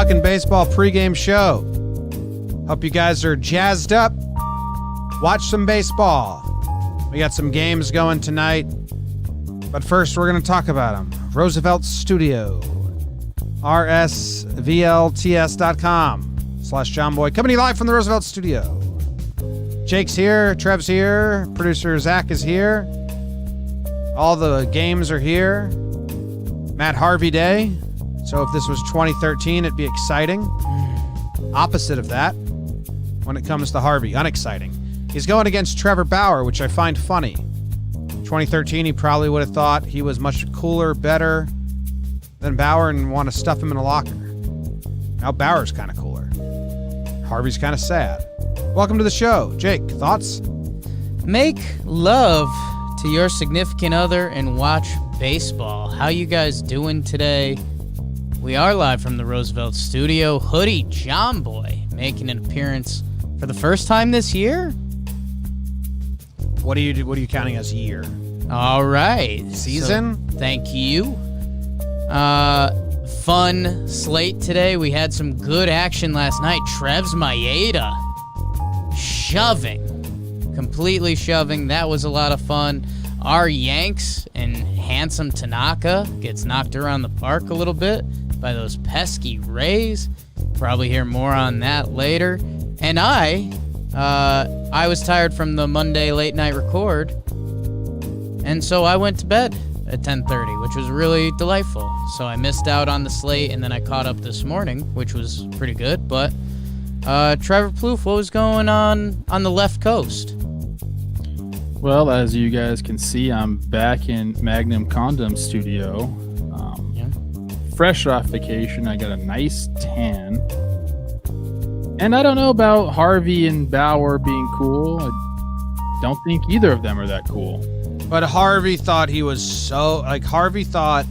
Talkin Baseball pregame show. Hope you guys are jazzed up. Watch some baseball. We got some games going tonight. But first, we're going to talk about them. Roosevelt Studio. rsvlts.com/JOMBOY. Coming to you live from the Roosevelt Studio. Jake's here. Trev's here. Producer Zach is here. All the games are here. Matt Harvey Day. So if this was 2013, it'd be exciting. Opposite of that, when it comes to Harvey, unexciting. He's going against Trevor Bauer, which I find funny. 2013, he probably would have thought he was much cooler, better than Bauer and want to stuff him in a locker. Now Bauer's kind of cooler. Harvey's kind of sad. Welcome to the show. Jake, thoughts? Make love to your significant other and watch baseball. How you guys doing today? We are live from the Roosevelt Studio. Hoodie JOMBOY making an appearance for the first time this year. What are you counting as year? All right. Season? So, thank you. Fun slate today. We had some good action last night. Trev's Maeda completely shoving. That was a lot of fun. Our Yanks and handsome Tanaka gets knocked around the park a little bit by those pesky Rays. Probably hear more on that later. And I was tired from the Monday late night record, and so I went to bed at 10:30, which was really delightful. So I missed out on the slate, and then I caught up this morning, which was pretty good. But Trevor Plouffe, what was going on the left coast? Well, as you guys can see, I'm back in Magnum Condom Studio. Fresh off vacation, I got a nice tan. And I don't know about Harvey and Bauer being cool. I don't think either of them are that cool. But Harvey thought he thought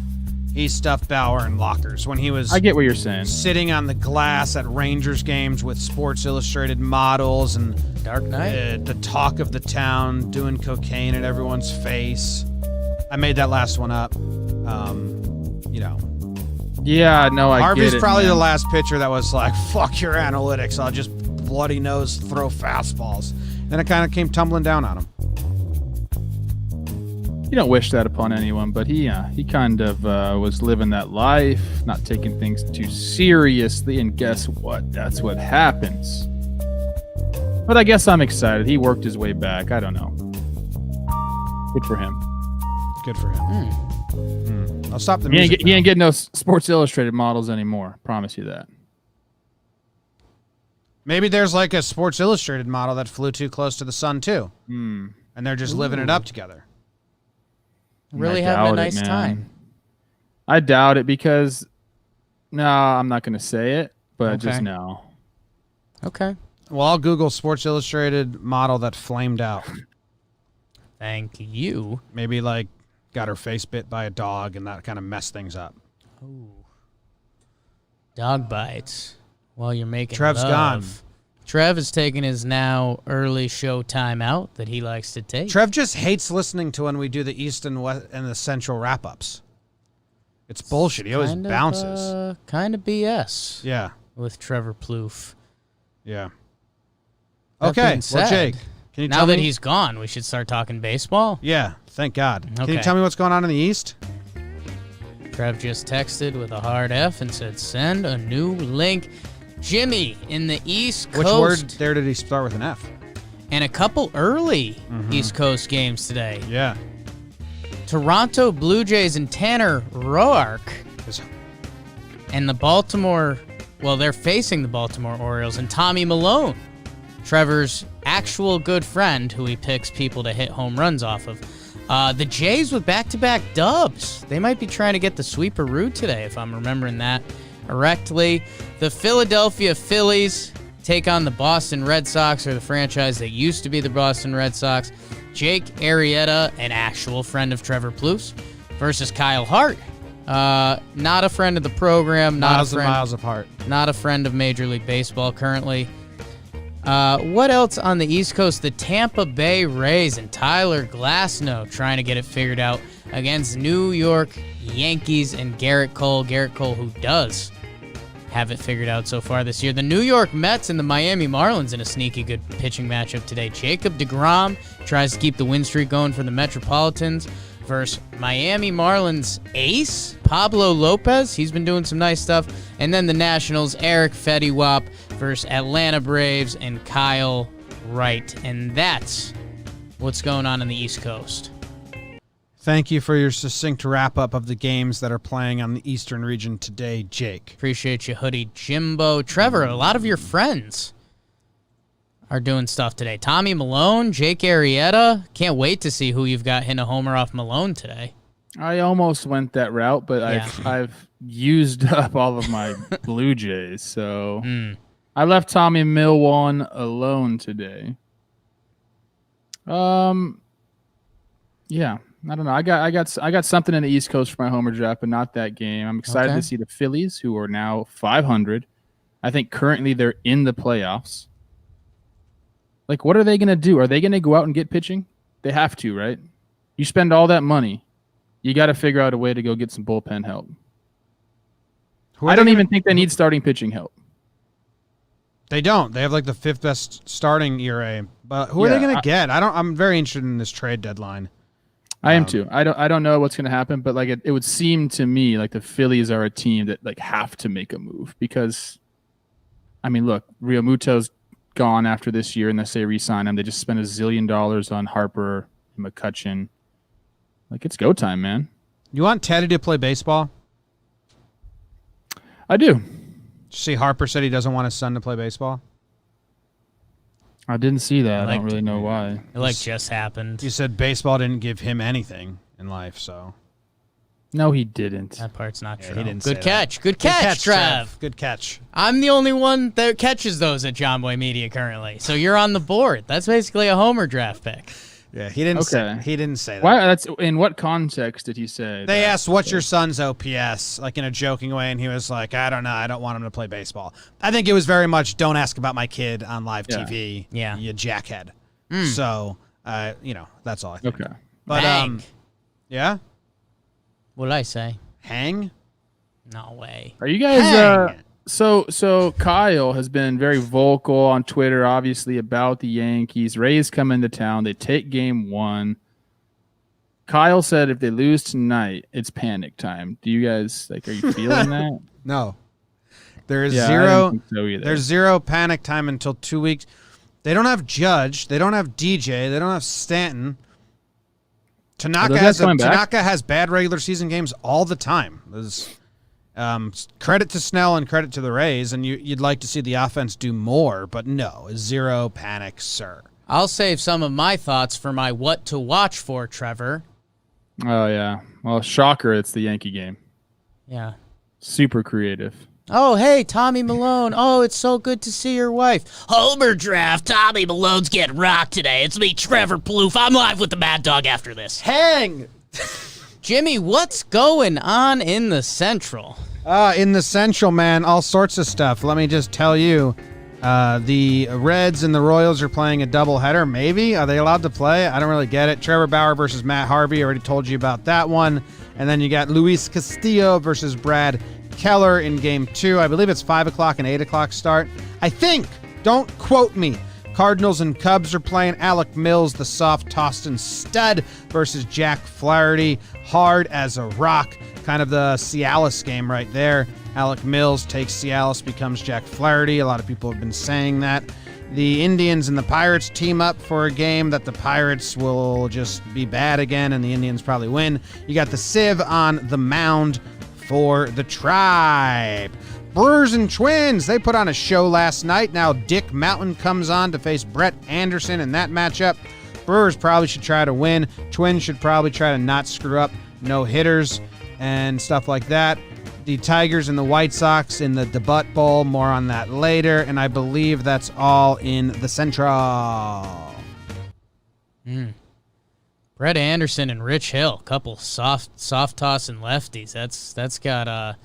he stuffed Bauer in lockers when he was... I get what you're saying. Sitting on the glass at Rangers games with Sports Illustrated models and... Dark Knight. The talk of the town, doing cocaine at everyone's face. I made that last one up. Yeah, no, I Harvey's get it, probably man. the last pitcher that was like, fuck your analytics. I'll just bloody nose throw fastballs. Then it kind of came tumbling down on him. You don't wish that upon anyone, but he kind of was living that life, not taking things too seriously, and guess what? That's what happens. But I guess I'm excited. He worked his way back. I don't know. Good for him. Good for him. I'll stop the music. He ain't getting no Sports Illustrated models anymore. Promise you that. Maybe there's like a Sports Illustrated model that flew too close to the sun too. And they're just living it up together. Really having a nice time. I doubt it because, no, I'm not going to say it, but just no. Okay. Well, I'll Google Sports Illustrated model that flamed out. Thank you. Maybe like got her face bit by a dog and that kind of messed things up. Ooh. Dog bites while you're making Trev's love. gone. Trev is taking his now early show time out that he likes to take. Trev just hates listening to when we do the East and West and the Central wrap-ups. It's bullshit. He always bounces. Kind of BS. Yeah. With Trevor Plouffe. Yeah. That Okay. being said, Well, Jake, can you now tell that me? he's gone, we should start talking baseball. Yeah. Thank God. Can Okay. you tell me what's going on in the East? Trev just texted with a hard F and said, send a new link. Jimmy in the East Coast. Which word there did he start with an F? And a couple early East Coast games today. Yeah. Toronto Blue Jays and Tanner Roark. And the Baltimore, well, they're facing the Baltimore Orioles and Tommy Malone, Trevor's actual good friend who he picks people to hit home runs off of. The Jays with back-to-back dubs. They might be trying to get the sweeperoo today, if I'm remembering that correctly. The Philadelphia Phillies take on the Boston Red Sox, or the franchise that used to be the Boston Red Sox. Jake Arrieta, an actual friend of Trevor Plouffe's, versus Kyle Hart. Not a friend of the program. Miles and miles apart. Not a friend of Major League Baseball currently. What else on the East Coast? The Tampa Bay Rays and Tyler Glasnow trying to get it figured out against New York Yankees and Garrett Cole. Garrett Cole, who does have it figured out so far this year. The New York Mets and the Miami Marlins in a sneaky good pitching matchup today. Jacob deGrom tries to keep the win streak going for the Metropolitans versus Miami Marlins ace, Pablo Lopez. He's been doing some nice stuff. And then the Nationals, Eric Fetty-Wap versus Atlanta Braves and Kyle Wright. And that's what's going on the East Coast. Thank you for your succinct wrap-up of the games that are playing on the Eastern region today, Jake. Appreciate you, Hoodie Jimbo. Trevor, a lot of your friends are doing stuff today. Tommy Malone, Jake Arrieta. Can't wait to see who you've got hitting a homer off Malone today. I almost went that route, but I've used up all of my Blue Jays, so I left Tommy Milwan alone today. Yeah, I don't know. I got something in the East Coast for my homer draft, but not that game. I'm excited to see the Phillies, who are now 500. I think currently they're in the playoffs. Like, what are they going to do? Are they going to go out and get pitching? They have to, right? You spend all that money, you got to figure out a way to go get some bullpen help. I don't even think they need starting pitching help. They don't. They have like the 5th best starting ERA. But who are they going to get? I'm very interested in this trade deadline. I am too. I don't know what's going to happen, but like it would seem to me like the Phillies are a team that like have to make a move because, I mean, look, Real Muto's gone after this year, unless they re-sign him. They just spent $1 zillion on Harper and McCutchen. Like, it's go time, man. You want Teddy to play baseball? I do. Did you see Harper said he doesn't want his son to play baseball? I didn't see that. I don't really know why. It just happened. He said baseball didn't give him anything in life, so. No, he didn't. That part's not true. He didn't Good say catch. that. Good catch, Trev. Good catch. I'm the only one that catches those at JOMBOY Media currently. So you're on the board. That's basically a homer draft pick. Yeah, he didn't say that. Why? That's in what context did he say They asked, what's your son's OPS, like in a joking way, and he was like, I don't know, I don't want him to play baseball. I think it was very much, don't ask about my kid on live TV, you jackhead. So, that's all I think. Okay. But, Bang. yeah? What did I say? Hang? No way. Are you guys So Kyle has been very vocal on Twitter, obviously, about the Yankees. Rays come into town. They take game 1. Kyle said if they lose tonight, it's panic time. Do you guys are you feeling that? No. There is I zero. don't think so either. There's zero panic time until 2 weeks. They don't have Judge. They don't have DJ. They don't have Stanton. Tanaka has bad regular season games all the time. There's credit to Snell and credit to the Rays, and you'd like to see the offense do more, but no, zero panic, sir. I'll save some of my thoughts for my what to watch for, Trevor. Oh, yeah. Well, shocker, it's the Yankee game. Yeah. Super creative. Oh, hey, Tommy Malone. Oh, it's so good to see your wife. Homer draft. Tommy Malone's getting rocked today. It's me, Trevor Plouffe. I'm live with the Mad Dog after this. Hang! Jimmy, what's going on in the Central? In the Central, man, all sorts of stuff. Let me just tell you, the Reds and the Royals are playing a doubleheader. Maybe? Are they allowed to play? I don't really get it. Trevor Bauer versus Matt Harvey. I already told you about that one. And then you got Luis Castillo versus Brad Keller in Game 2. I believe it's 5 o'clock and 8 o'clock start. I think. Don't quote me. Cardinals and Cubs are playing. Alec Mills, the soft Tostin stud, versus Jack Flaherty, hard as a rock. Kind of the Cialis game right there. Alec Mills takes Cialis, becomes Jack Flaherty. A lot of people have been saying that. The Indians and the Pirates team up for a game that the Pirates will just be bad again, and the Indians probably win. You got the Civ on the mound for the Tribe. Brewers and Twins, they put on a show last night. Now Dick Mountain comes on to face Brett Anderson in that matchup. Brewers probably should try to win. Twins should probably try to not screw up no hitters and stuff like that. The Tigers and the White Sox in the Debut Bowl. More on that later. And I believe that's all in the Central. Brett Anderson and Rich Hill, couple soft tossing lefties. That's got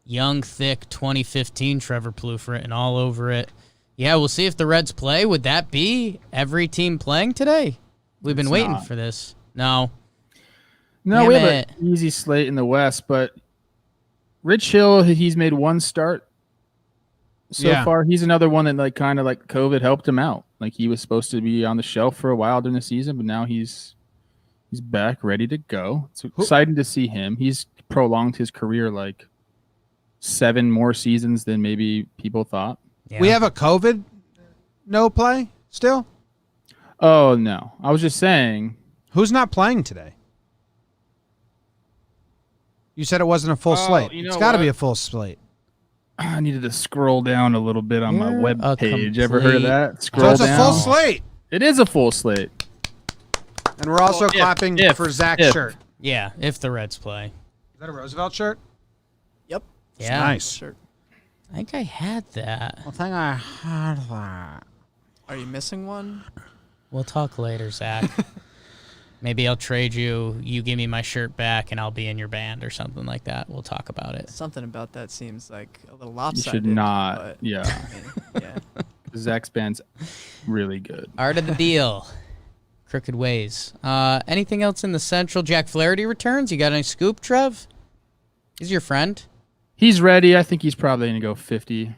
young, thick 2015 Trevor Plouffe written all over it. Yeah, we'll see if the Reds play. Would that be every team playing today? We've been waiting for this. No, we have an easy slate in the West, but Rich Hill, he's made one start so far. He's another one that like kind of like COVID helped him out. Like he was supposed to be on the shelf for a while during the season, but now he's back ready to go. It's exciting to see him. He's prolonged his career like 7 more seasons than maybe people thought. Yeah. We have a COVID no play still? Oh, no. I was just saying. Who's not playing today? You said it wasn't a full slate. It's got to be a full slate. I needed to scroll down a little bit on my web page. Ever heard of that? Scroll down. It's a full slate. It is a full slate. And we're also clapping for Zach's shirt. Yeah, if the Reds play. Is that a Roosevelt shirt? Yep. Yeah. Nice shirt. I think I had that. I think I had that. Are you missing one? We'll talk later, Zach. Maybe I'll trade you. You give me my shirt back, and I'll be in your band or something like that. We'll talk about it. Something about that seems like a little lopsided. You should not. But, Yeah. I mean, yeah. Zach's band's really good. Art of the deal. Crooked ways. Anything else in the Central? Jack Flaherty returns. You got any scoop, Trev? He's your friend. He's ready. I think he's probably going to go 50,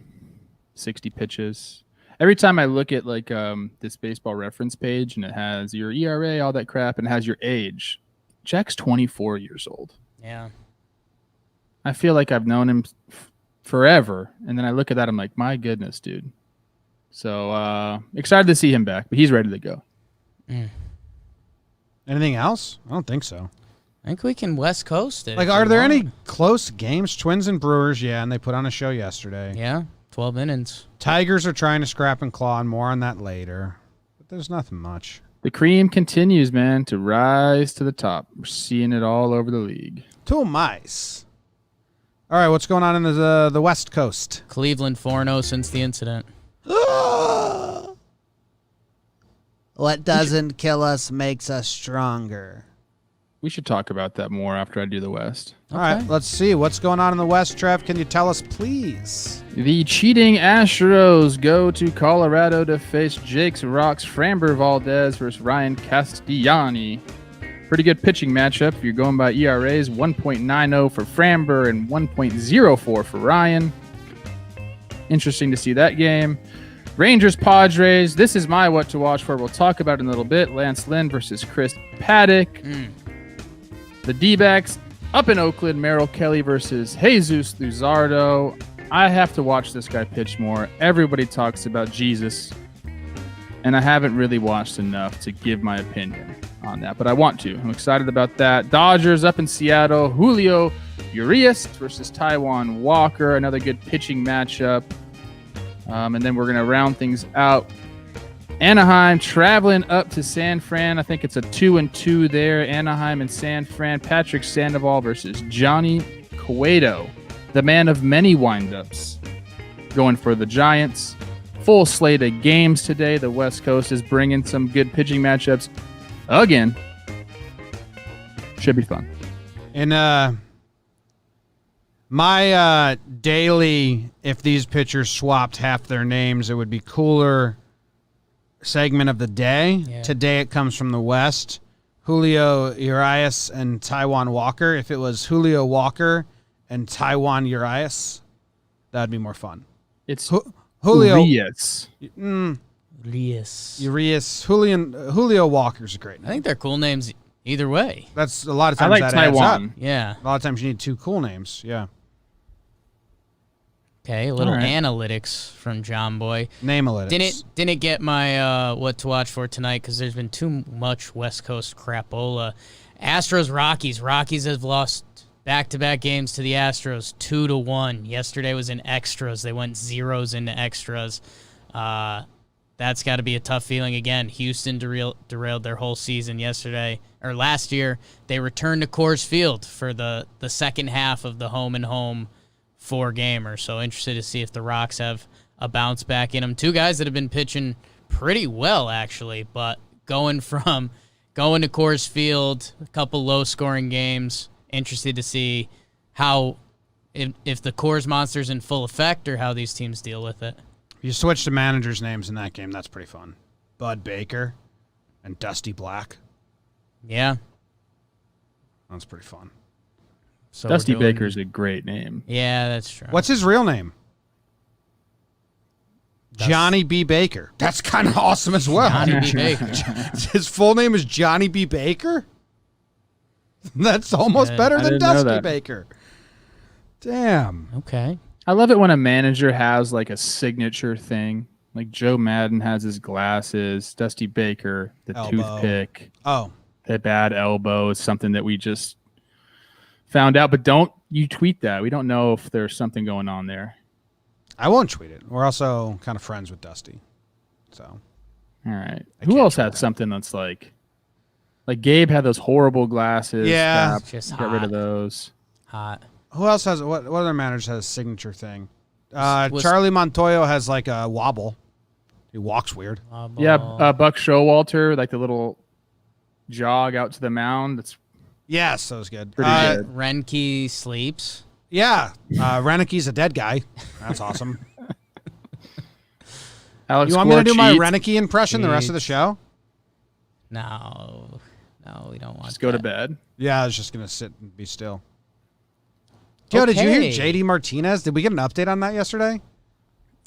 60 pitches. Every time I look at like this baseball reference page and it has your ERA, all that crap, and it has your age, Jack's 24 years old. Yeah. I feel like I've known him forever. And then I look at that, I'm like, my goodness, dude. So excited to see him back, but he's ready to go. Anything else? I don't think so. I think we can West Coast it. Like, are there any close games? Twins and Brewers, yeah, and they put on a show yesterday. Yeah, 12 innings. Tigers are trying to scrap and claw, and more on that later. But there's nothing much. The cream continues, man, to rise to the top. We're seeing it all over the league. Two mice. All right, what's going on in the West Coast? Cleveland 4-0 since the incident. What doesn't kill us makes us stronger. We should talk about that more after I do the West. All right, let's see. What's going on in the West, Trev? Can you tell us, please? The cheating Astros go to Colorado to face Jake's Rocks Framber Valdez versus Ryan Castellani. Pretty good pitching matchup. If you're going by ERAs, 1.90 for Framber and 1.04 for Ryan. Interesting to see that game. Rangers Padres. This is my what to watch for. We'll talk about it in a little bit. Lance Lynn versus Chris Paddock. The D-backs up in Oakland. Merrill Kelly versus Jesus Luzardo. I have to watch this guy pitch more. Everybody talks about Jesus, and I haven't really watched enough to give my opinion on that, but I want to. I'm excited about that. Dodgers up in Seattle. Julio Urias versus Taijuan Walker. Another good pitching matchup. And then we're going to round things out. Anaheim traveling up to San Fran. I think it's a 2-2 there. Anaheim and San Fran. Patrick Sandoval versus Johnny Cueto, the man of many windups, going for the Giants. Full slate of games today. The West Coast is bringing some good pitching matchups again. Should be fun. And my daily, if these pitchers swapped half their names, it would be cooler segment of the day. Yeah. Today it comes from the West. Julio Urias and Taijuan Walker. If it was Julio Walker and Taijuan Urias, that would be more fun. It's Julio Urias. Julio Walker's a great name. I think they're cool names either way. That's a lot of times I like that adds up. Taiwan. Yeah. A lot of times you need two cool names. Yeah. Okay, a little analytics from JOMBOY. Name-alytics. Didn't get my what to watch for tonight because there's been too much West Coast crapola. Astros Rockies. Rockies have lost back-to-back games to the Astros 2-1. Yesterday was in extras. They went zeros into extras. That's got to be a tough feeling again. Houston derailed their whole season last year. They returned to Coors Field for the second half of the home-and-home 4-gamer. So interested to see if the Rocks have a bounce back in them. Two guys that have been pitching pretty well, actually, but going to Coors Field, a couple low-scoring games. Interested to see how if the Coors Monster's in full effect or how these teams deal with it. You switch to managers' names in that game. That's pretty fun. Bud Baker and Dusty Black. Yeah. That's pretty fun. So Dusty Baker's a great name. Yeah, that's true. What's his real name? Johnny B. Baker. That's kind of awesome as well. Johnny B. Baker. His full name is Johnny B. Baker? That's almost Yeah, better I than didn't know Dusty that. Baker. Damn. Okay. I love it when a manager has like a signature thing. Like Joe Madden has his glasses, Dusty Baker, the Elbow. toothpick, Oh, the bad elbow is something that we just found out. But don't you tweet that. We don't know if there's something going on there. I won't tweet it. We're also kind of friends with Dusty. So, All right. I Who can't else tweet had that. something that's like Gabe had those horrible glasses. Yeah. Stop. Just Get rid hot. of those. Hot. who else has what other manager has a signature thing? Was- Charlie Montoyo has like a wobble. He walks weird. Yeah, Buck Showalter, like the little jog out to the mound. That's Yes, that was good. Pretty good. Renke sleeps. Yeah, Reneke's a dead guy. That's awesome. Alex. You want me to do my cheats. Reneke impression the rest of the show? No, we don't want. Just go to that. bed. Yeah, I was just gonna sit and be still. Yo, did you hear JD Martinez? Did we get an update on that yesterday?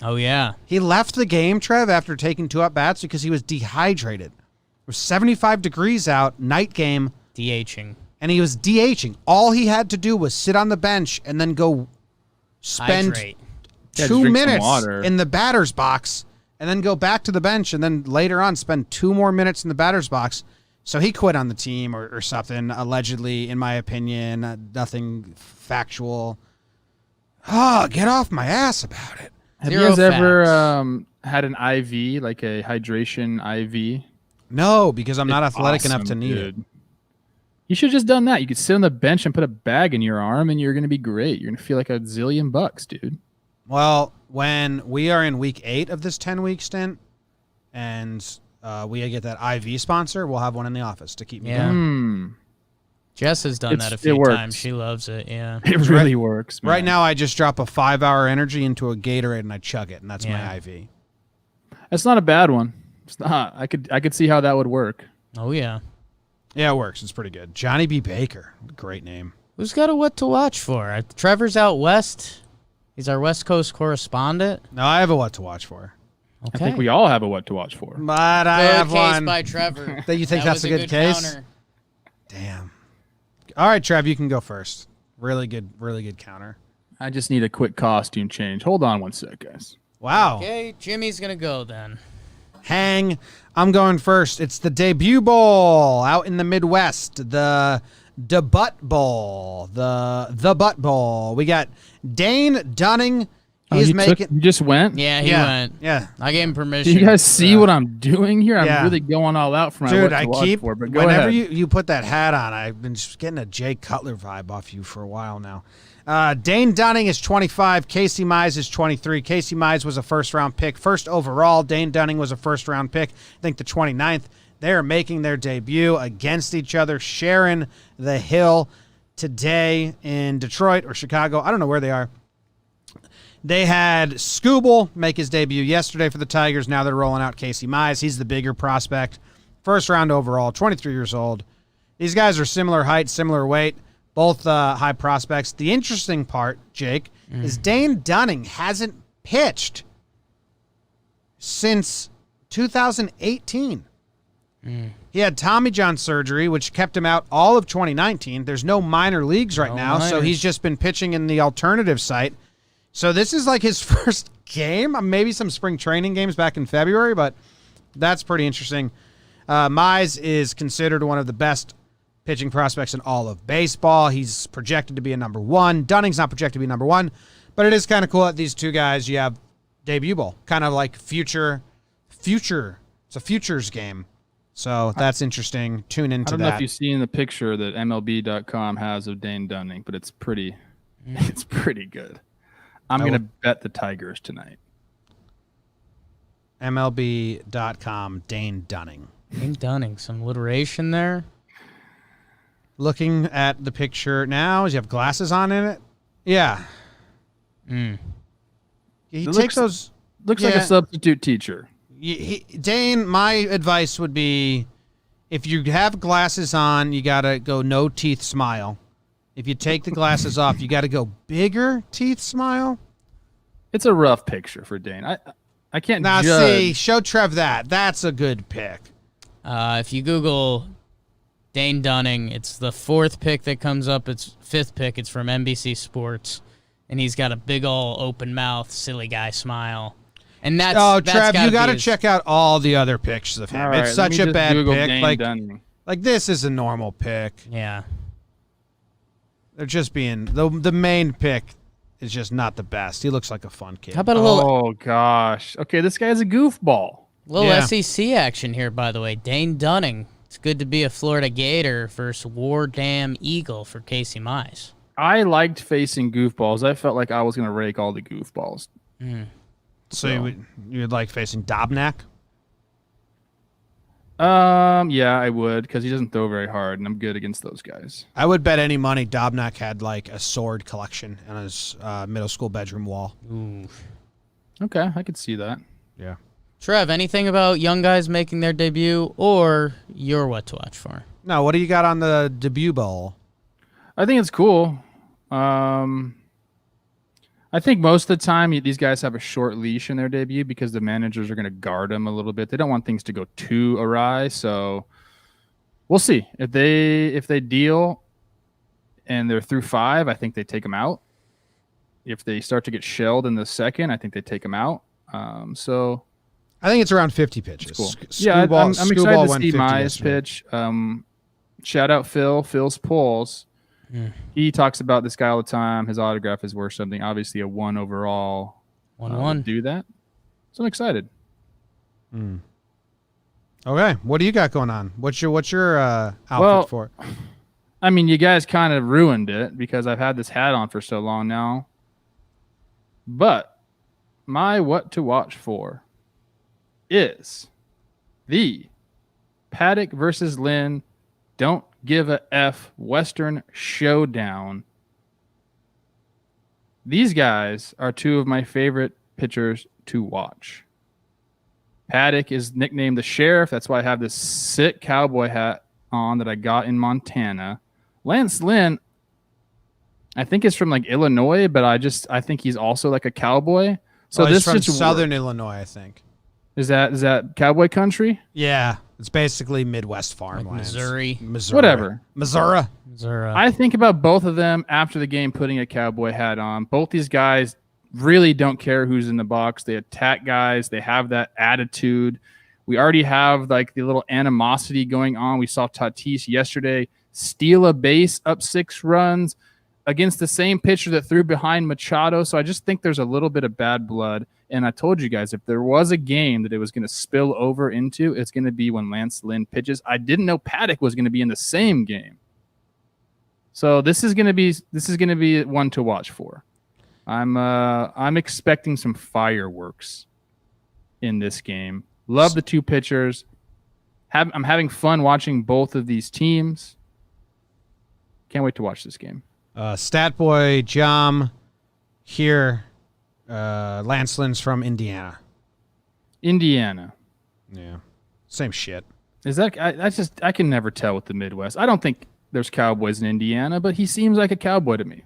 Oh yeah. He left the game, Trev, after taking 2 at-bats because he was dehydrated. It was 75 degrees out, night game, DHing. and he was DHing. All he had to do was sit on the bench and then go spend Hydrate. Yeah, just 2 drink some minutes water. in the batter's box and then go back to the bench and then later on spend 2 more minutes in the batter's box. So he quit on the team or something, allegedly, in my opinion. Nothing factual. Oh, get off my ass about it. Have Zero you guys ever facts. had an IV, like a hydration IV? No, because I'm not It's athletic enough to awesome, need dude. it. You should have just done that. You could sit on the bench and put a bag in your arm, and you're going to be great. You're going to feel like $1,000,000, dude. Well, when we are in week 8 of this 10-week stint and we get that IV sponsor, we'll have one in the office to keep me Yeah. going. Jess has done It's- that a it few works. times. She loves it. Yeah. It really works, man. Right now, I just drop a 5-hour energy into a Gatorade and I chug it, and that's Yeah. my IV. That's not a bad one. It's not. I could see how that would work. Oh yeah. Yeah, it works. It's pretty good. Johnny B. Baker. Great name. Who's got a what to watch for? Trevor's out west. He's our West Coast correspondent. No, I have a what to watch for. Okay. I think we all have a what to watch for. But I Good have case one. by Trevor. That you think That that's was a good case? counter. Damn. All right, Trev, you can go first. Really good counter. I just need a quick costume change. Hold on one sec, guys. Wow. Okay, Jimmy's gonna go then. Hang. I'm going first. It's the debut bowl out in the Midwest. The Butt Bowl. The Butt Bowl. We got Dane Dunning. He's you making. you just went? Yeah, he yeah, went. yeah. I gave him permission. Do you guys see what I'm doing here? Yeah. I'm really going all out for my Dude, what to I watch keep for. But go whenever ahead. you put that hat on, I've been just getting a Jay Cutler vibe off you for a while now. Dane Dunning is 25. Casey Mize is 23. Casey Mize was a first-round pick. First overall, Dane Dunning was a first-round pick. I think the 29th. They are making their debut against each other, sharing the hill today in Detroit or Chicago. I don't know where they are. They had Scooble make his debut yesterday for the Tigers. Now they're rolling out Casey Mize. He's the bigger prospect. First round overall, 23 years old. These guys are similar height, similar weight, both high prospects. The interesting part, Jake, is Dane Dunning hasn't pitched since 2018. He had Tommy John surgery, which kept him out all of 2019. There's no minor leagues right No now, so minors. he's just been pitching in the alternative site. So this is like his first game, maybe some spring training games back in February, but that's pretty interesting. Mize is considered one of the best pitching prospects in all of baseball. He's projected to be a number 1. Dunning's not projected to be number 1, but it is kind of cool that these two guys, you have debut bowl, kind of like future. It's a futures game. So that's interesting. Tune I into don't know if that. you've seen the picture that MLB.com has of Dane Dunning, but it's pretty good. I'm going to bet the Tigers tonight. MLB.com, Dane Dunning. Dane Dunning, some alliteration there. Looking at the picture now, does he have glasses on in it? Yeah. He It takes looks- those. Looks like Yeah. a substitute teacher. Dane, my advice would be if you have glasses on, you got to go no teeth smile. If you take the glasses off, you got to go bigger teeth smile. It's a rough picture for Dane. I can't Now, judge. see, show Trev that. That's a good pick. If you Google Dane Dunning, it's the 4th pick that comes up. It's 5th pick. It's from NBC Sports, and he's got a big ol' open mouth, silly guy smile. And that's Trev, you got to his... check out all the other pictures of him. All right, It's such a bad Google pick. Dane Dunning. Like this is a normal pick. Yeah. They're just being the main pick is just not the best. He looks like a fun kid. How about a little Oh gosh. Okay, this guy's a goofball. little SEC action here, by the way? Dane Dunning. It's good to be a Florida Gator versus War Dam Eagle for Casey Mize. I liked facing goofballs. I felt like I was going to rake all the goofballs. So you would like facing Dobnak? Yeah, I would, because he doesn't throw very hard, and I'm good against those guys. I would bet any money Dobnak had like a sword collection on his middle school bedroom wall. Ooh. Okay, I could see that. Yeah. Trev, anything about young guys making their debut or your what to watch for? No, what do you got on the debut bowl? I think it's cool. I think most of the time these guys have a short leash in their debut because the managers are going to guard them a little bit. They don't want things to go too awry, so we'll see. If they deal and they're through 5, I think they take them out. If they start to get shelled in the second, I think they take them out. So I think it's around 50 pitches. cool. Yeah, I'm excited to see Mize pitch. Shout out Phil. Phil's Pulls. He talks about this guy all the time. His autograph is worth something. Obviously, a 1 overall. 1-1. Do that. So I'm excited. Okay, what do you got going on? What's your outfit for? I mean, you guys kind of ruined it because I've had this hat on for so long now. But my what to watch for is the Paddock versus Lynn Don't Give a F Western Showdown. These guys are 2 of my favorite pitchers to watch. Paddock is nicknamed the Sheriff. That's why I have this sick cowboy hat on that I got in Montana. Lance Lynn, I think is from like Illinois, but I think he's also like a cowboy. So He's this from just Southern Illinois, I think. Is that cowboy country? Yeah, it's basically Midwest farmlands. Missouri. Whatever. Missouri. I think about both of them after the game putting a cowboy hat on. Both these guys really don't care who's in the box. They attack guys. They have that attitude. We already have like the little animosity going on. We saw Tatis yesterday steal a base up 6 runs against the same pitcher that threw behind Machado. So I just think there's a little bit of bad blood. And I told you guys, if there was a game that it was going to spill over into, it's going to be when Lance Lynn pitches. I didn't know Paddock was going to be in the same game. So this is going to be one to watch for. I'm expecting some fireworks in this game. Love the 2 pitchers. I'm having fun watching both of these teams. Can't wait to watch this game. Stat Boy Jom here. Lance Lynn's from Indiana. Indiana. Yeah. Same shit. Is that I can never tell with the Midwest. I don't think there's cowboys in Indiana, but he seems like a cowboy to me.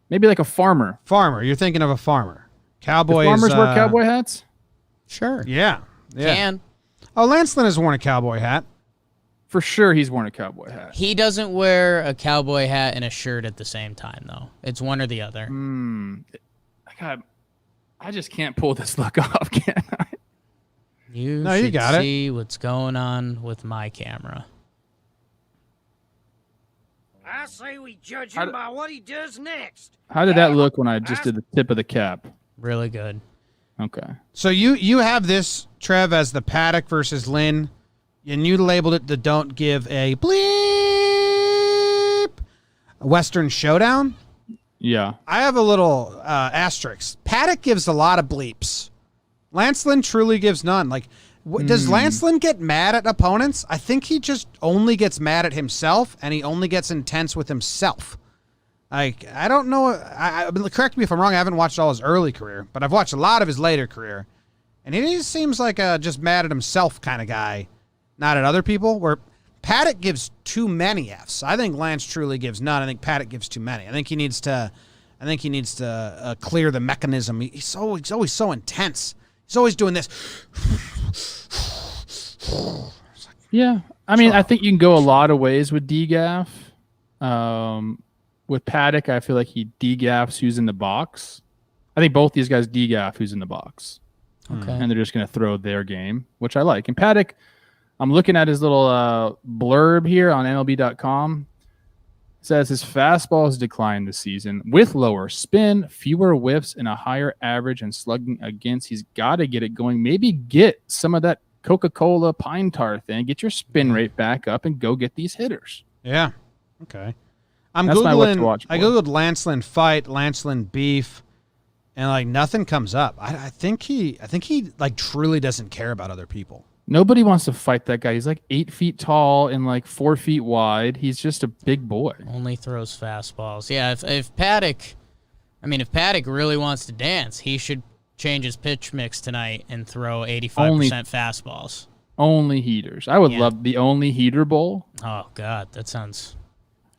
Maybe like a farmer. Farmer. You're thinking of a farmer. Cowboys. Do farmers wear cowboy hats? Sure. Yeah. Can. Oh, Lance Lynn has worn a cowboy hat. For sure he's worn a cowboy hat. He doesn't wear a cowboy hat and a shirt at the same time, though. It's one or the other. I just can't pull this look off, can I? You you got it. see what's going on with my camera. I say we judge him by what he does next. How did that look when I just did the tip of the cap? Really good. Okay. So you have this, Trev, as the Paddock versus Lynn, and you labeled it the Don't Give a Bleep Western Showdown? Yeah. I have a little asterisk. Paddock gives a lot of bleeps. Lance Lynn truly gives none. Like, does Lance Lynn get mad at opponents? I think he just only gets mad at himself, and he only gets intense with himself. Like, I don't know. Correct me if I'm wrong. I haven't watched all his early career, but I've watched a lot of his later career. And he just seems like a just mad at himself kind of guy, not at other people, where Paddock gives too many Fs. I think Lance truly gives none. I think Paddock gives too many. I think he needs to clear the mechanism. He's always so intense. He's always doing this. Yeah. I mean, I think you can go a lot of ways with degaff. With Paddock, I feel like he degaffs who's in the box. I think both these guys degaff who's in the box. Okay. And they're just going to throw their game, which I like. And Paddock, I'm looking at his little blurb here on MLB.com. It says his fastball has declined this season with lower spin, fewer whiffs, and a higher average and slugging against. He's got to get it going. Maybe get some of that Coca-Cola pine tar thing. Get your spin rate back up and go get these hitters. Yeah. Okay. That's my what to watch for. I googled Lancelin fight, Lancelin beef, and like nothing comes up. I think he like truly doesn't care about other people. Nobody wants to fight that guy. He's like 8 feet tall and like 4 feet wide. He's just a big boy. Only throws fastballs. Yeah, if Paddock really wants to dance, he should change his pitch mix tonight and throw 85% fastballs. Only heaters. I would love the only heater bowl. Oh God, that sounds.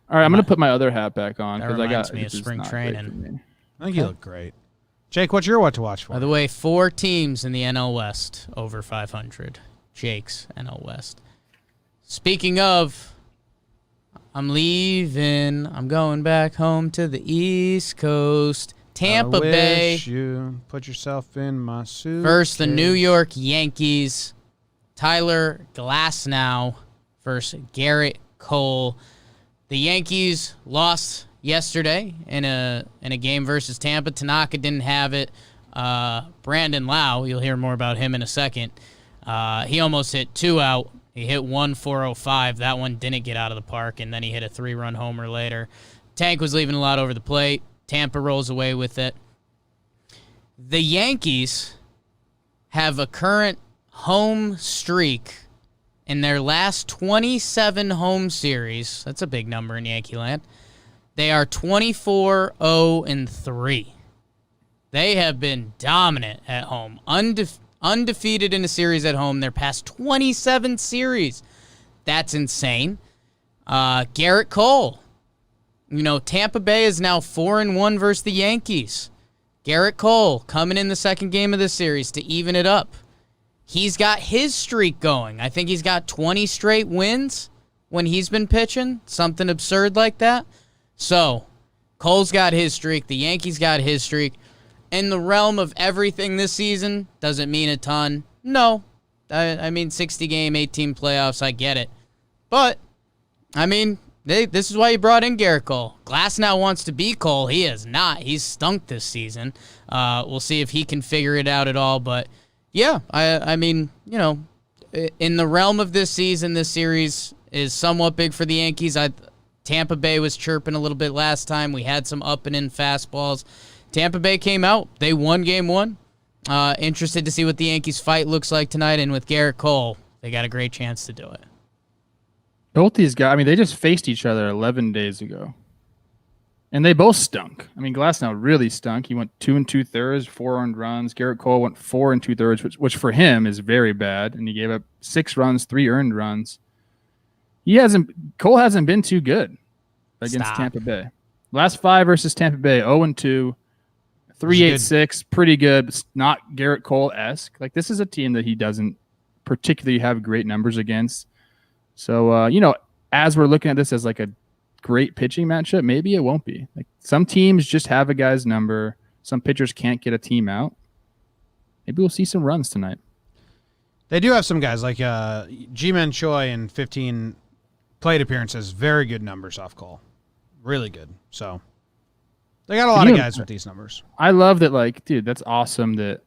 All right, I'm gonna put my other hat back on because I got me of spring training. I think you look great. Jake, what's your what to watch for? By the way, 4 teams in the NL West over 500. Jake's NL West. Speaking of, I'm leaving. I'm going back home to the East Coast. Tampa Bay. You put yourself in my suit. Versus the New York Yankees. Tyler Glasnow versus Garrett Cole. The Yankees lost yesterday in a game versus Tampa. Tanaka didn't have it. Brandon Lau, you'll hear more about him in a second. He almost hit 2 out. He hit 1-405. That one didn't get out of the park, and then he hit a 3-run homer later. Tank was leaving a lot over the plate. Tampa rolls away with it. The Yankees have a current home streak in their last 27 home series. That's a big number in Yankee land. They are 24-0-3. They have been dominant at home. Undefeated in a series at home. Their past 27 series. That's insane. Garrett Cole. You know, Tampa Bay is now 4-1 versus the Yankees. Garrett Cole coming in the second game of the series to even it up. He's got his streak going. I think he's got 20 straight wins when he's been pitching. Something absurd like that. So, Cole's got his streak. The Yankees got his streak. In the realm of everything this season, does it mean a ton? No. I mean, 60-game, 18 playoffs, I get it. But, I mean, this is why you brought in Garrett Cole. Glasnow wants to be Cole. He has not. He's stunk this season. We'll see if he can figure it out at all. But, yeah, I mean, you know, in the realm of this season, this series is somewhat big for the Yankees. Tampa Bay was chirping a little bit last time. We had some up and in fastballs. Tampa Bay came out. They won game 1. Interested to see what the Yankees fight looks like tonight. And with Garrett Cole, they got a great chance to do it. Both these guys, I mean, they just faced each other 11 days ago. And they both stunk. I mean, Glasnow really stunk. He went 2 2/3, 4 earned runs. Garrett Cole went 4 2/3, which for him is very bad. And he gave up 6 runs, 3 earned runs. Cole hasn't been too good against Tampa Bay. Last 5 versus Tampa Bay, 0-2. 3.86, pretty good, but not Garrett Cole-esque. Like, this is a team that he doesn't particularly have great numbers against. So, you know, as we're looking at this as like a great pitching matchup, maybe it won't be. Like, some teams just have a guy's number. Some pitchers can't get a team out. Maybe we'll see some runs tonight. They do have some guys like Ji-Man Choi in 15 plate appearances. Very good numbers off Cole. Really good. So they got a lot of guys with these numbers. I love that, like, dude, that's awesome that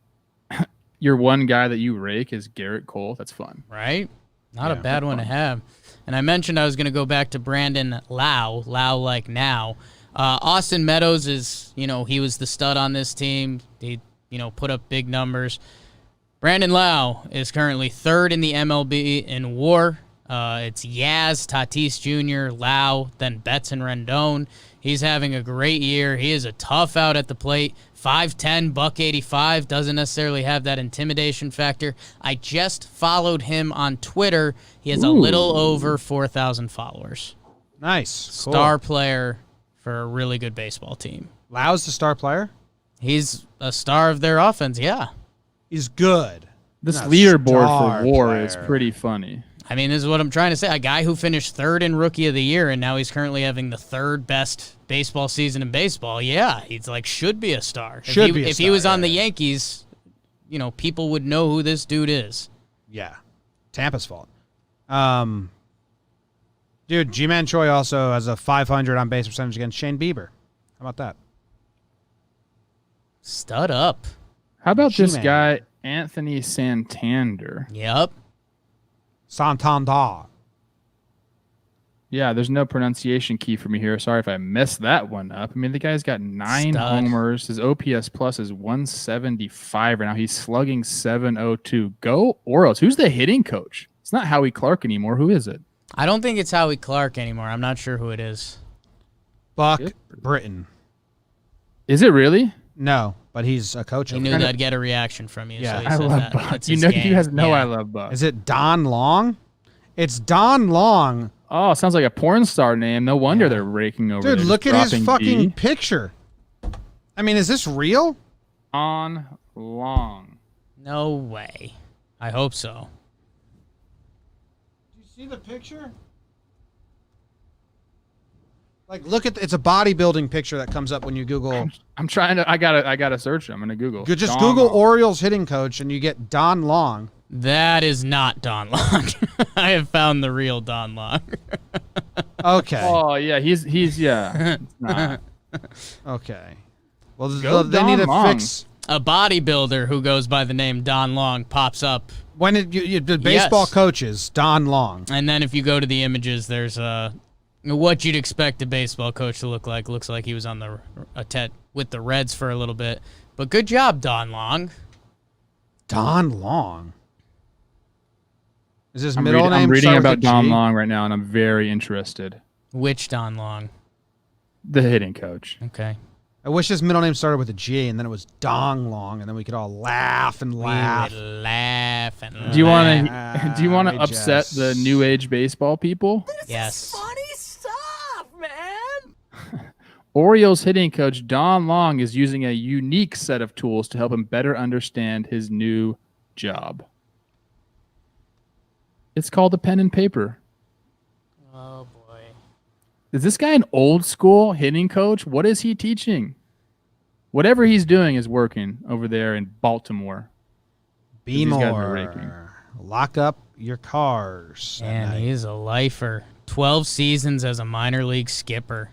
your one guy that you rake is Garrett Cole. That's fun. Right? Not a bad one to have. And I mentioned I was going to go back to Brandon Lau like now. Austin Meadows is, you know, he was the stud on this team. He, you know, put up big numbers. Brandon Lau is currently 3rd in the MLB in WAR. It's Yaz, Tatis Jr., Lau, then Betts and Rendon. He's having a great year. He is a tough out at the plate. 5'10", $185, doesn't necessarily have that intimidation factor. I just followed him on Twitter. He has a little over 4,000 followers. Nice. Cool. Star player for a really good baseball team. Lau's the star player? He's a star of their offense, yeah. He's good. This Not a leaderboard star for WAR is player. pretty funny. I mean, this is what I'm trying to say. A guy who finished third in Rookie of the Year, and now he's currently having the third best baseball season in baseball. Yeah, he's like should be a star. If he was on the Yankees, you know, people would know who this dude is. Yeah. Tampa's fault. Dude, G-Man Choi also has a 500 on base percentage against Shane Bieber. How about that? Stud up. How about this G-Man. guy, Anthony Santander? Yep. Santander. Yeah, there's no pronunciation key for me here. Sorry if I messed that one up. I mean, the guy's got 9 Stud. homers. His OPS plus is 175 right now. He's slugging 702. Go Orioles. Who's the hitting coach? It's not Howie Clark anymore. Who is it? I don't think it's Howie Clark anymore. I'm not sure who it is. Buck Britton. Is it really? No, but he's a coach. He over knew there. that'd get a reaction from you. Yeah, so he I said love that. Buck. That's You his know, game. you guys know Yeah. I love Buck. Is it Don Long? It's Don Long. Oh, sounds like a porn star name. No wonder they're raking over Dude, there, look just at his dropping fucking D. picture. I mean, is this real? On Long. No way. I hope so. Do you see the picture? Like, look at it's a bodybuilding picture that comes up when you Google. I'm trying to. I gotta search. I'm gonna Google. Just Don Google Long. Orioles hitting coach, and you get Don Long. That is not Don Long. I have found the real Don Long. Okay. Oh yeah, he's yeah. It's not. Okay. Well, Go they need to Don Long. fix A bodybuilder who goes by the name Don Long pops up, when the baseball Yes. coaches Don Long. and then if you go to the images, there's what you'd expect a baseball coach to look like. Looks like he was on with the Reds for a little bit. But good job, Don Long. Don Long. Is his I'm middle name? I'm reading start with about a Don G? Long right now, and I'm very interested. Which Don Long? The hitting coach. Okay. I wish his middle name started with a G, and then it was Dong Long, and then we could all laugh and laugh. We would laugh and laugh. Do you want to? Do you want to I upset just- the new age baseball people? Yes. Funny stuff, man. Orioles hitting coach Don Long is using a unique set of tools to help him better understand his new job. It's called a pen and paper. Oh boy. Is this guy an old school hitting coach? What is he teaching? Whatever he's doing is working over there in Baltimore. Be These guys are raking. more. Lock up your cars. at Man, night. he's a lifer. 12 seasons as a minor league skipper.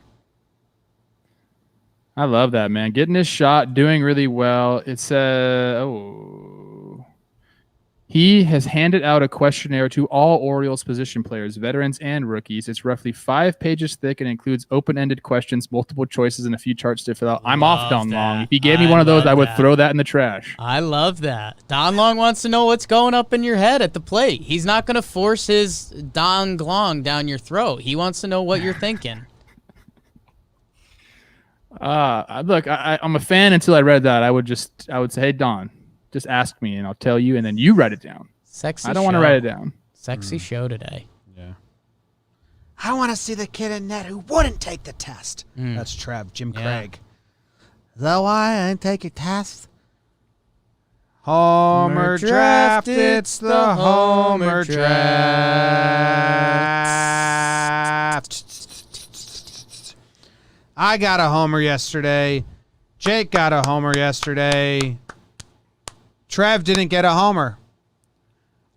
I love that, man. Getting his shot, doing really well. It's he has handed out a questionnaire to all Orioles position players, veterans and rookies. It's roughly 5 pages thick and includes open-ended questions, multiple choices, and a few charts to fill out. I'm off Love Don that. Long. If he gave me I one of those, love I would that. throw that in the trash. I love that. Don Long wants to know what's going up in your head at the plate. He's not going to force his Don Long down your throat. He wants to know what you're thinking. Look, I'm a fan until I read that. I would say, hey, Don, just ask me and I'll tell you, and then you write it down. Sexy I don't want to show. write it down. Sexy show today. Yeah. I want to see the kid in net who wouldn't take the test. That's Trev, Jim Yeah. Craig. Is that why I didn't take a test? Homer draft, it's the Homer draft. I got a homer yesterday. Jake got a homer yesterday. Trev didn't get a homer.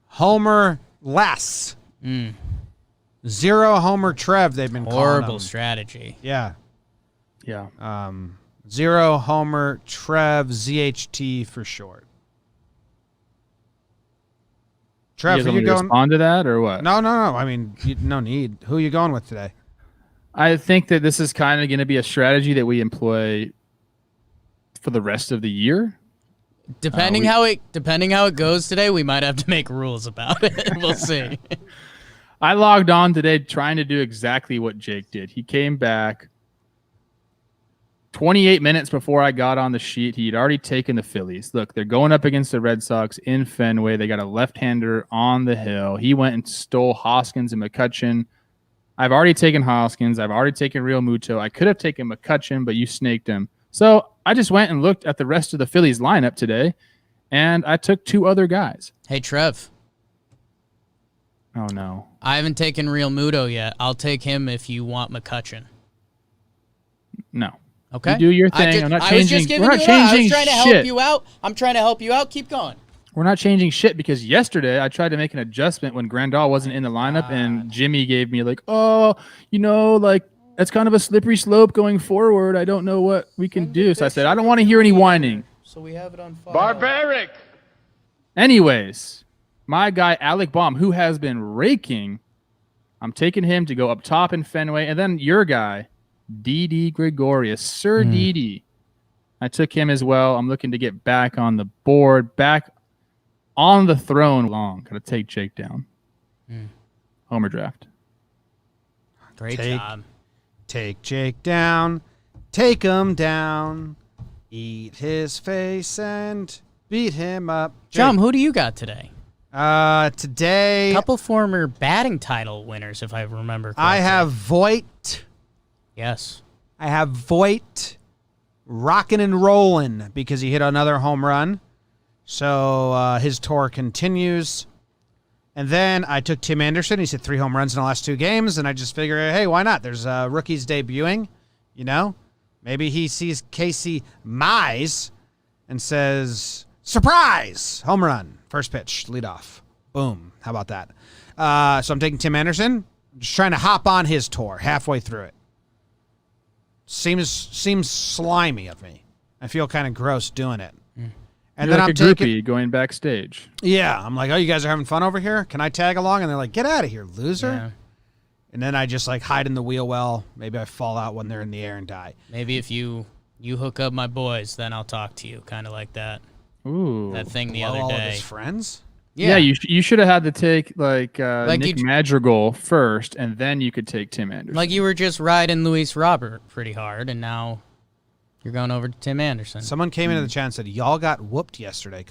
Homer less. 0 homer Trev, they've been calling Horrible him. strategy. Yeah. Yeah. 0 homer Trev, ZHT for short. Trev, you guys who want me you to going? respond to that or what? No. I mean, no need. Who are you going with today? I think that this is kind of going to be a strategy that we employ for the rest of the year. Depending how it goes today, we might have to make rules about it. We'll see. I logged on today trying to do exactly what Jake did. He came back 28 minutes before I got on the sheet. He'd already taken the Phillies. Look, they're going up against the Red Sox in Fenway. They got a left-hander on the hill. He went and stole Hoskins and McCutchen. I've already taken Hoskins. I've already taken Real Muto. I could have taken McCutchen, but you snaked him. So I just went and looked at the rest of the Phillies lineup today, and I took 2 other guys. Hey, Trev. Oh, no. I haven't taken Real Muto yet. I'll take him if you want McCutchen. No. Okay. You do your thing. I'm not changing. I was just giving we're not you changing I was trying to shit. help you out. I'm trying to help you out. Keep going. We're not changing shit because yesterday I tried to make an adjustment when Grandal wasn't in the lineup, and Jimmy gave me like, oh, like that's kind of a slippery slope going forward. I don't know what we can do. So I said, I don't want to hear any whining. So we have it on file. Barbaric! Anyways, my guy Alec Baum, who has been raking, I'm taking him to go up top in Fenway, and then your guy, Didi Gregorius, Sir Didi. I took him as well. I'm looking to get back on the board, back on the throne. Gotta take Jake down. Homer draft. Great job. Take Jake down. Take him down. Eat his face and beat him up. John, who do you got today? Today A couple former batting title winners, if I remember correctly. I have Voigt. Yes. I have Voigt rocking and rolling because he hit another home run. So his tour continues. And then I took Tim Anderson. He's hit 3 home runs in the last 2 games. And I just figure, hey, why not? There's rookies debuting, Maybe he sees Casey Mize and says, surprise, home run, first pitch, lead off. Boom. How about that? So I'm taking Tim Anderson, just trying to hop on his tour halfway through it. Seems slimy of me. I feel kind of gross doing it. And You're then like I'm a taking groupie going backstage. Yeah, I'm like, oh, you guys are having fun over here? Can I tag along? And they're like, get out of here, loser. Yeah. And then I just like hide in the wheel well. Maybe I fall out when they're in the air and die. Maybe if you hook up my boys, then I'll talk to you, kind of like that. Ooh. That thing the Blow other all of day. his friends? Yeah, you should have had to take like Nick you- Madrigal first, and then you could take Tim Anderson. Like you were just riding Luis Robert pretty hard, and now you're going over to Tim Anderson. Someone came into the chat and said, y'all got whooped yesterday, ?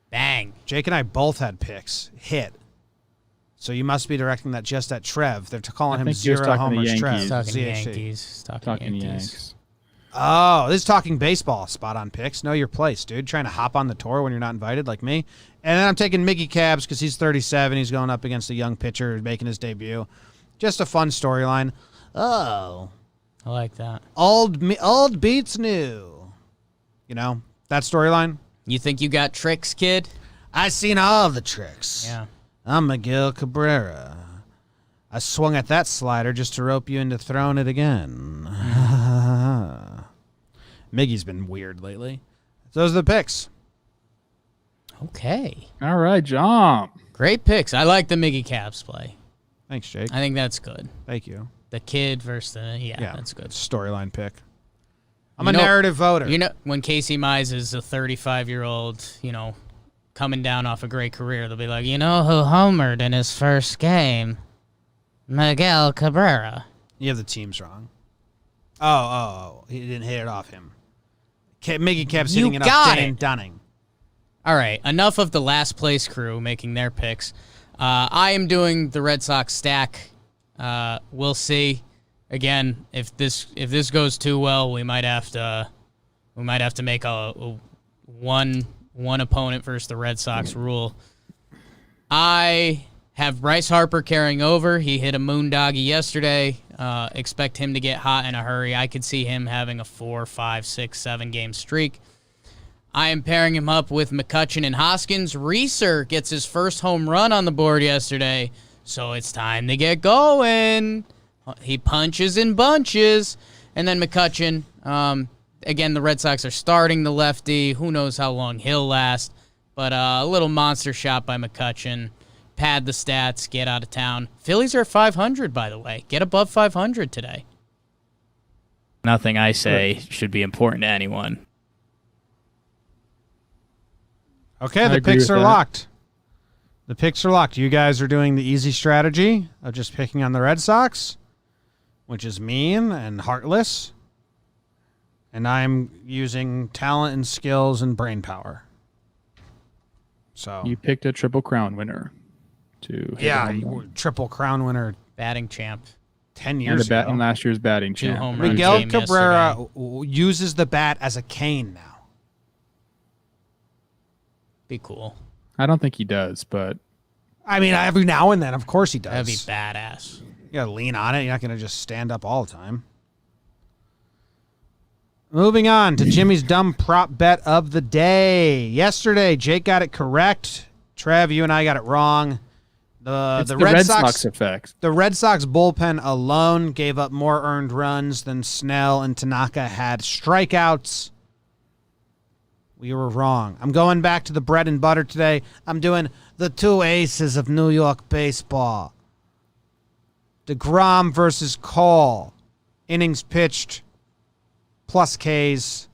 Bang. Jake and I both had picks hit. So you must be directing that just at Trev. They're calling him think he was zero talking to homers Trev. Yankees. Talking ZHC. Yankees. talking Yankees. Yanks. Oh, this is talking baseball. Spot on picks. Know your place, dude. Trying to hop on the tour when you're not invited like me. And then I'm taking Mickey Cabs because he's 37. He's going up against a young pitcher making his debut. Just a fun storyline. Oh. I like that. Old beats new. That storyline. You think you got tricks, kid? I seen all the tricks. Yeah. I'm Miguel Cabrera. I swung at that slider just to rope you into throwing it again. Miggy's been weird lately. Those are the picks. Okay. All right, John. Great picks. I like the Miggy Caps play. Thanks, Jake. I think that's good. Thank you. The kid versus the that's good. Storyline pick. I'm a narrative voter. When Casey Mize is a 35-year-old, coming down off a great career, they'll be like, who homered in his first game? Miguel Cabrera. You have the teams wrong. Oh. He didn't hit it off him. Miggy kept hitting it off Dane Dunning. All right, enough of the last place crew making their picks. I am doing the Red Sox stack. We'll see. Again, if this goes too well, we might have to make a one opponent versus the Red Sox rule. I have Bryce Harper carrying over. He hit a moondoggy yesterday. Expect him to get hot in a hurry. I could see him having a 4, 5, 6, 7 game streak. I am pairing him up with McCutchen and Hoskins. Reeser gets his first home run on the board yesterday, so it's time to get going. He punches in bunches. And then McCutchen, again, the Red Sox are starting the lefty. Who knows how long he'll last. But a little monster shot by McCutchen. Pad the stats, get out of town. Phillies are 500, by the way. Get above 500 today. Nothing I say should be important to anyone. Okay, I the agree picks with are that. locked. The picks are locked. You guys are doing the easy strategy of just picking on the Red Sox, which is mean and heartless. And I'm using talent and skills and brain power. So You picked a Triple Crown winner to hit a home run. Triple Crown winner Batting champ. 10 and years in ago. last year's batting 2 champ. home runs. Miguel game Cabrera yesterday. uses the bat as a cane now. Be cool. I don't think he does, but I mean, every now and then, of course he does. That'd be badass. You gotta lean on it. You're not gonna just stand up all the time. Moving on to Jimmy's dumb prop bet of the day. Yesterday, Jake got it correct. Trev, you and I got it wrong. it's the Red Sox effect. The Red Sox bullpen alone gave up more earned runs than Snell and Tanaka had strikeouts. We were wrong. I'm going back to the bread and butter today. I'm doing the two aces of New York baseball. DeGrom versus Cole. Innings pitched plus Ks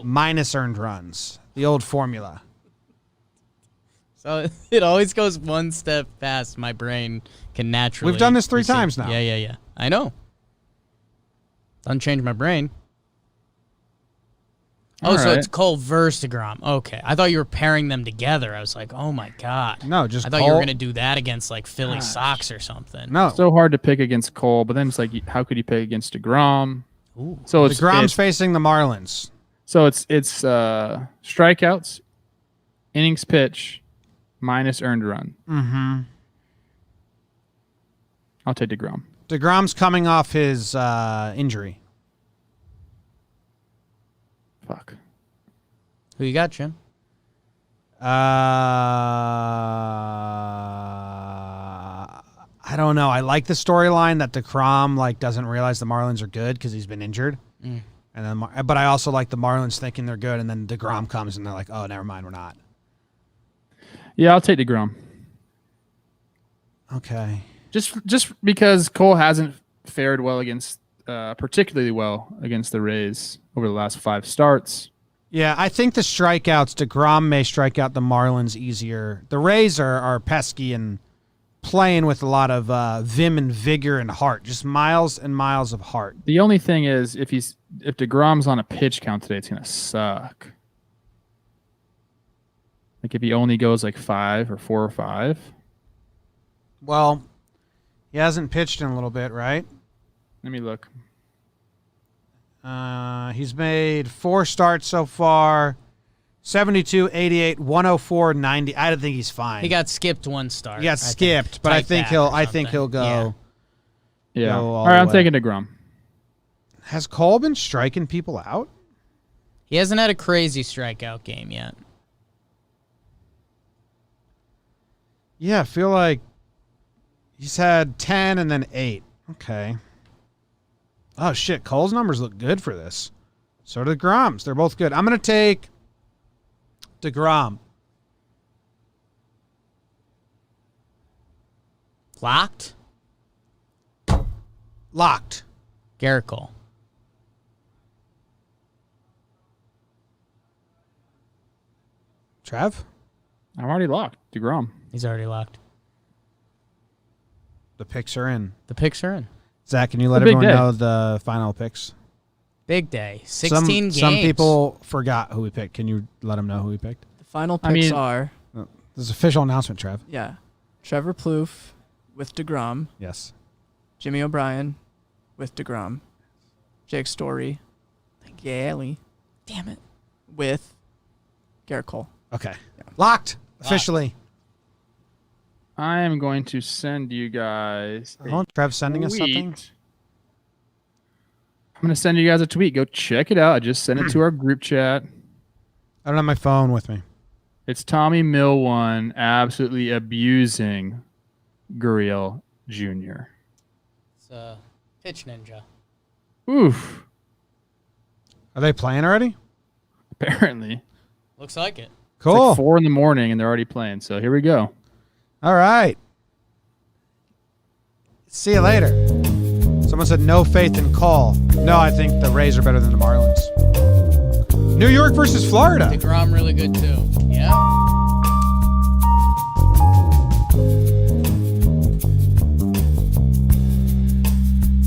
minus earned runs. The old formula. So it always goes one step past my brain can naturally. We've done this 3 receive. times now. Yeah. I know. Doesn't change my brain. All so right. it's Cole versus DeGrom. Okay. I thought you were pairing them together. I was like, oh my God. No, just I thought Cole. you were going to do that against like Philly Sox or something. No. So hard to pick against Cole, but then it's like, how could you pick against DeGrom? Ooh. So it's DeGrom's facing the Marlins. So it's strikeouts, innings pitch, minus earned run. Mm-hmm. I'll take DeGrom. DeGrom's coming off his injury. Fuck. Who you got, Jim? I don't know. I like the storyline that DeGrom doesn't realize the Marlins are good because he's been injured. And then, but I also like the Marlins thinking they're good, and then DeGrom comes and they're like, "Oh, never mind, we're not." Yeah, I'll take DeGrom. Okay. Just because Cole hasn't fared well against, particularly well against the Rays over the last 5 starts. Yeah, I think the strikeouts, DeGrom may strike out the Marlins easier. The Rays are pesky and playing with a lot of vim and vigor and heart, just miles and miles of heart. The only thing is, if DeGrom's on a pitch count today, it's gonna suck. Like if he only goes like 5 or 4 or 5. Well, he hasn't pitched in a little bit, right? Let me look. He's made 4 starts so far. 72, 88, 104, 90. I don't think he's fine. He got skipped 1 start. He got skipped, but I think he'll go. Yeah. Go All right, I'm the way. taking DeGrom. Has Cole been striking people out? He hasn't had a crazy strikeout game yet. Yeah, I feel like he's had 10 and then 8. Okay. Oh, shit. Cole's numbers look good for this. So do DeGrom's. They're both good. I'm going to take DeGrom. Locked? Locked. Garrett Cole. Trev? I'm already locked. DeGrom. He's already locked. The picks are in. The picks are in. Zach, can you let a big everyone day. know the final picks? Big day. 16 games. Some people forgot who we picked. Can you let them know who we picked? The final picks are, This is an official announcement, Trev. Trevor Plouffe with DeGrom, Yes. Jimmy O'Brien with DeGrom, Jake Story, Galley Damn it. with Garrett Cole. Okay. Locked. Officially. I am going to send you guys a Oh, Trev's sending us tweet. something. I'm going to send you guys a tweet. Go check it out. I just sent it to our group chat. I don't have my phone with me. It's Tommy Milwan absolutely abusing Gurriel Jr. It's a pitch ninja. Oof. Are they playing already? Apparently. Looks like it. It's Cool. like 4 a.m. and they're already playing. So here we go. All right. See you later. Someone said no faith in Cole. No, I think the Rays are better than the Marlins. New York versus Florida. DeGrom really good too. Yeah.